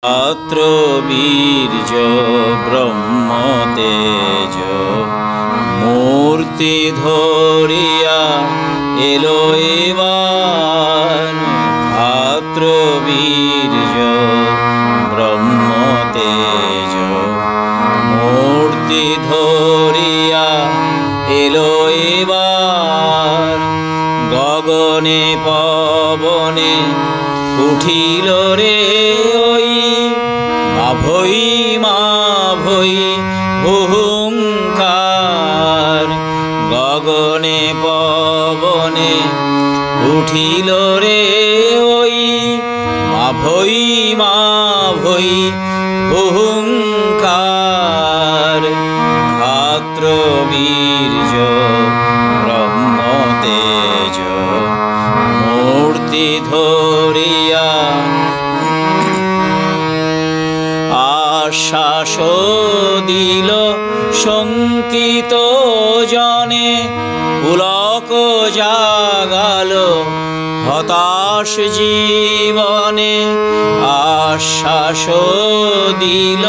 আত্র বীর্য ব্রহ্ম তেজ মূর্তি ধরিয়া এলো এবার। আত্র বীর্য ব্রহ্ম তেজ মূর্তি ধরিয়া এলো এবার। গগনে পবনে উঠিল রে ওই মাভৈ মাভৈ হুহুঙ্কার। গগনে পবনে উঠিল রে ওই মাভৈ মাভৈ হুহুঙ্কার। ক্ষাত্র বীর্য ব্রহ্ম তেজ মূর্তি ধরিয়া আশ্বাস দিল শঙ্কিত জনে। পুলক জাগাল হতাশ জীবনে। আশ্বাস দিল